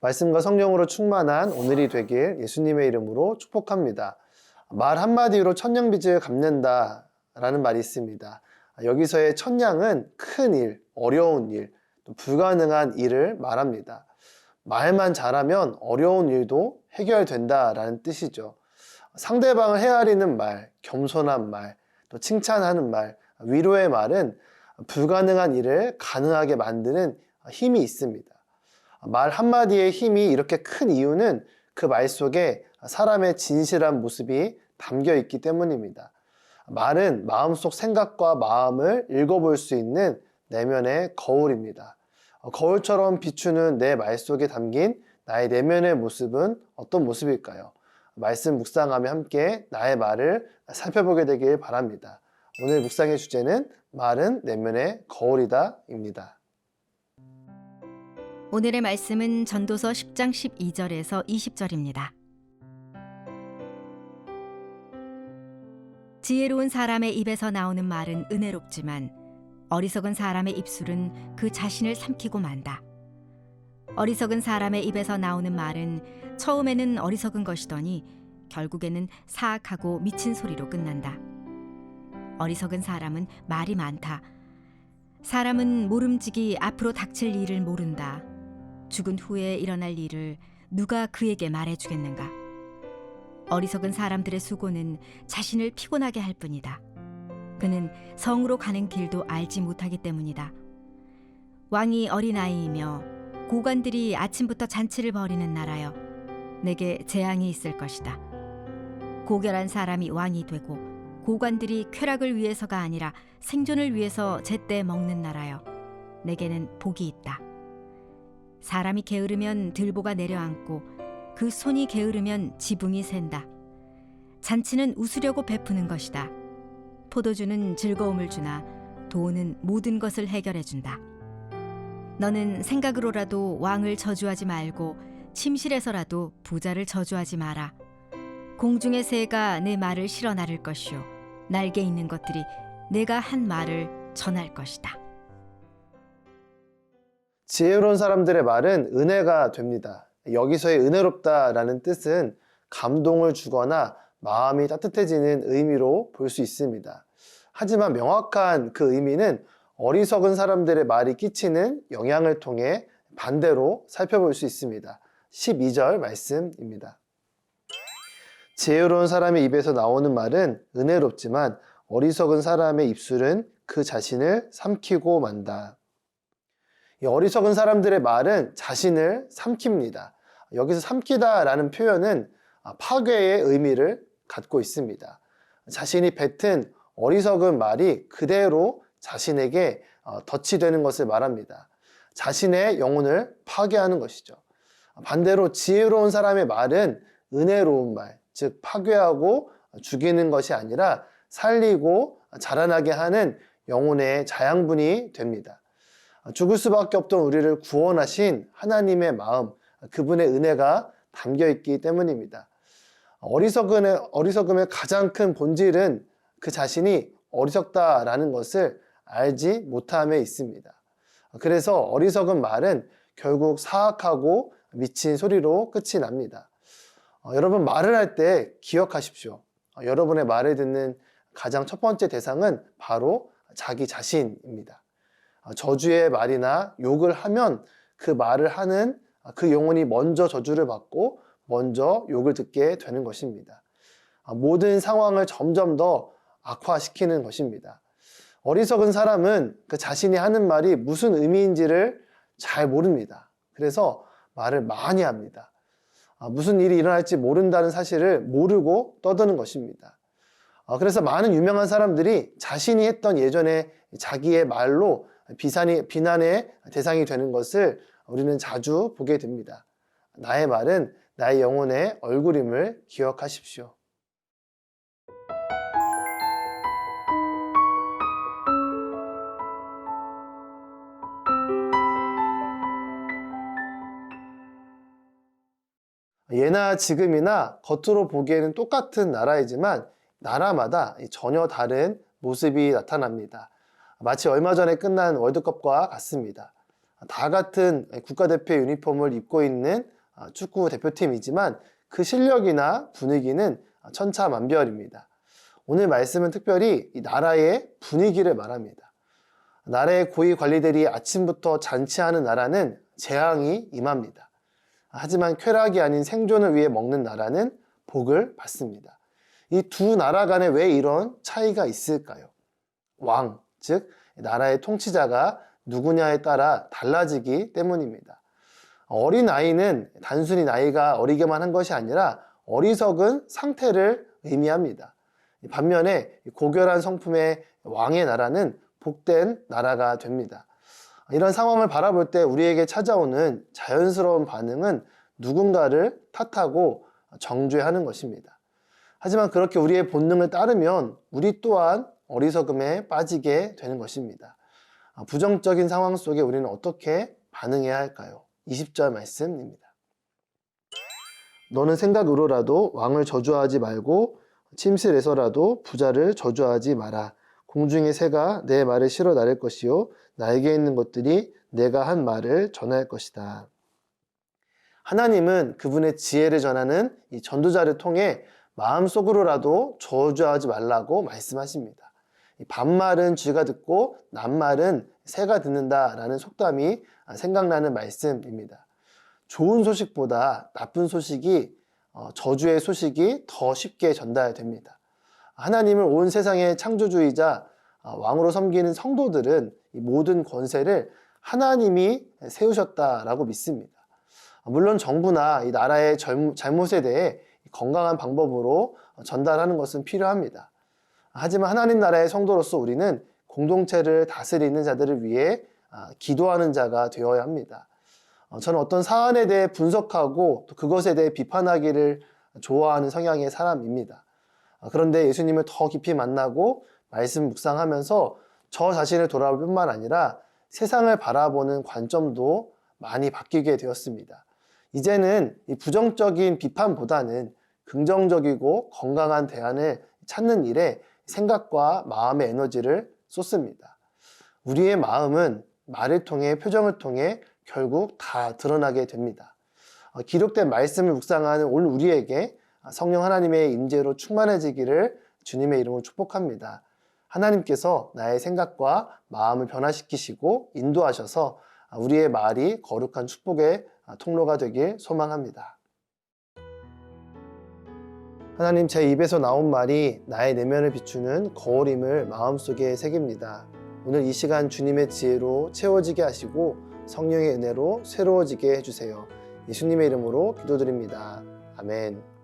말씀과 성령으로 충만한 오늘이 되길 예수님의 이름으로 축복합니다. 말 한마디로 천냥빚을 갚는다 라는 말이 있습니다. 여기서의 천냥은 큰 일, 어려운 일, 또 불가능한 일을 말합니다. 말만 잘하면 어려운 일도 해결된다라는 뜻이죠. 상대방을 헤아리는 말, 겸손한 말, 또 칭찬하는 말, 위로의 말은 불가능한 일을 가능하게 만드는 힘이 있습니다. 말 한마디의 힘이 이렇게 큰 이유는 그 말 속에 사람의 진실한 모습이 담겨 있기 때문입니다. 말은 마음속 생각과 마음을 읽어볼 수 있는 내면의 거울입니다. 거울처럼 비추는 내 말 속에 담긴 나의 내면의 모습은 어떤 모습일까요? 말씀 묵상하며 함께 나의 말을 살펴보게 되길 바랍니다. 오늘 묵상의 주제는 말은 내면의 거울이다입니다. 오늘의 말씀은 전도서 10장 12절에서 20절입니다. 지혜로운 사람의 입에서 나오는 말은 은혜롭지만 어리석은 사람의 입술은 그 자신을 삼키고 만다. 어리석은 사람의 입에서 나오는 말은 처음에는 어리석은 것이더니 결국에는 사악하고 미친 소리로 끝난다. 어리석은 사람은 말이 많다. 사람은 모름지기 앞으로 닥칠 일을 모른다. 죽은 후에 일어날 일을 누가 그에게 말해주겠는가? 어리석은 사람들의 수고는 자신을 피곤하게 할 뿐이다. 그는 성으로 가는 길도 알지 못하기 때문이다. 왕이 어린아이이며 고관들이 아침부터 잔치를 벌이는 나라여, 내게 재앙이 있을 것이다. 고결한 사람이 왕이 되고 고관들이 쾌락을 위해서가 아니라 생존을 위해서 제때 먹는 나라여, 내게는 복이 있다. 사람이 게으르면 들보가 내려앉고 그 손이 게으르면 지붕이 샌다. 잔치는 웃으려고 베푸는 것이다. 포도주는 즐거움을 주나 도는 모든 것을 해결해 준다. 너는 생각으로라도 왕을 저주하지 말고 침실에서라도 부자를 저주하지 마라. 공중의 새가 내 말을 실어 나를 것이요 날개 있는 것들이 내가 한 말을 전할 것이다. 지혜로운 사람들의 말은 은혜가 됩니다. 여기서의 은혜롭다라는 뜻은 감동을 주거나 마음이 따뜻해지는 의미로 볼 수 있습니다. 하지만 명확한 그 의미는 어리석은 사람들의 말이 끼치는 영향을 통해 반대로 살펴볼 수 있습니다. 12절 말씀입니다. 지혜로운 사람의 입에서 나오는 말은 은혜롭지만 어리석은 사람의 입술은 그 자신을 삼키고 만다. 이 어리석은 사람들의 말은 자신을 삼킵니다. 여기서 삼키다라는 표현은 파괴의 의미를 갖고 있습니다. 자신이 뱉은 어리석은 말이 그대로 자신에게 덫이 것을 말합니다. 자신의 영혼을 파괴하는 것이죠. 반대로 지혜로운 사람의 말은 은혜로운 말, 즉 파괴하고 죽이는 것이 아니라 살리고 자라나게 하는 영혼의 자양분이 됩니다. 죽을 수밖에 없던 우리를 구원하신 하나님의 마음, 그분의 은혜가 담겨 있기 때문입니다. 어리석음의 가장 큰 본질은 그 자신이 어리석다라는 것을 알지 못함에 있습니다. 그래서 어리석은 말은 결국 사악하고 미친 소리로 끝이 납니다. 여러분, 말을 할 때 기억하십시오. 여러분의 말을 듣는 가장 첫 번째 대상은 바로 자기 자신입니다. 저주의 말이나 욕을 하면 그 말을 하는 그 영혼이 먼저 저주를 받고 먼저 욕을 듣게 되는 것입니다. 모든 상황을 점점 더 악화시키는 것입니다. 어리석은 사람은 그 자신이 하는 말이 무슨 의미인지를 잘 모릅니다. 그래서 말을 많이 합니다. 무슨 일이 일어날지 모른다는 사실을 모르고 떠드는 것입니다. 그래서 많은 유명한 사람들이 자신이 했던 예전에 자기의 말로 비난의 대상이 되는 것을 우리는 자주 보게 됩니다. 나의 말은 나의 영혼의 얼굴임을 기억하십시오. 예나 지금이나 겉으로 보기에는 똑같은 나라이지만 나라마다 전혀 다른 모습이 나타납니다. 마치 얼마 전에 끝난 월드컵과 같습니다. 다 같은 국가대표 유니폼을 입고 있는 축구 대표팀이지만 그 실력이나 분위기는 천차만별입니다. 오늘 말씀은 특별히 이 나라의 분위기를 말합니다. 나라의 고위 관리들이 아침부터 잔치하는 나라는 재앙이 임합니다. 하지만 쾌락이 아닌 생존을 위해 먹는 나라는 복을 받습니다. 이 두 나라 간에 왜 이런 차이가 있을까요? 왕, 즉 나라의 통치자가 누구냐에 따라 달라지기 때문입니다. 어린 아이는 단순히 나이가 어리게만 한 것이 아니라 어리석은 상태를 의미합니다. 반면에 고결한 성품의 왕의 나라는 복된 나라가 됩니다. 이런 상황을 바라볼 때 우리에게 찾아오는 자연스러운 반응은 누군가를 탓하고 정죄하는 것입니다. 하지만 그렇게 우리의 본능을 따르면 우리 또한 어리석음에 빠지게 되는 것입니다. 부정적인 상황 속에 우리는 어떻게 반응해야 할까요? 20절 말씀입니다. 너는 생각으로라도 왕을 저주하지 말고 침실에서라도 부자를 저주하지 마라. 공중의 새가 내 말을 실어 나를 것이요 나에게 있는 것들이 내가 한 말을 전할 것이다. 하나님은 그분의 지혜를 전하는 이 전도자를 통해 마음속으로라도 저주하지 말라고 말씀하십니다. 반말은 쥐가 듣고 낱말은 새가 듣는다라는 속담이 생각나는 말씀입니다. 좋은 소식보다 나쁜 소식이 저주의 소식이 더 쉽게 전달됩니다. 하나님을 온 세상의 창조주이자 왕으로 섬기는 성도들은 이 모든 권세를 하나님이 세우셨다라고 믿습니다. 물론 정부나 이 나라의 잘못에 대해 건강한 방법으로 전달하는 것은 필요합니다. 하지만 하나님 나라의 성도로서 우리는 공동체를 다스리는 자들을 위해 기도하는 자가 되어야 합니다. 저는 어떤 사안에 대해 분석하고 또 그것에 대해 비판하기를 좋아하는 성향의 사람입니다. 그런데 예수님을 더 깊이 만나고 말씀 묵상하면서 저 자신을 돌아볼 뿐만 아니라 세상을 바라보는 관점도 많이 바뀌게 되었습니다. 이제는 이 부정적인 비판보다는 긍정적이고 건강한 대안을 찾는 일에 생각과 마음의 에너지를 쏟습니다. 우리의 마음은 말을 통해 표정을 통해 결국 다 드러나게 됩니다. 기록된 말씀을 묵상하는 오늘 우리에게 성령 하나님의 임재로 충만해지기를 주님의 이름으로 축복합니다. 하나님께서 나의 생각과 마음을 변화시키시고 인도하셔서 우리의 말이 거룩한 축복의 통로가 되길 소망합니다. 하나님, 제 입에서 나온 말이 나의 내면을 비추는 거울임을 마음속에 새깁니다. 오늘 이 시간 주님의 지혜로 채워지게 하시고 성령의 은혜로 새로워지게 해주세요. 예수님의 이름으로 기도드립니다. 아멘.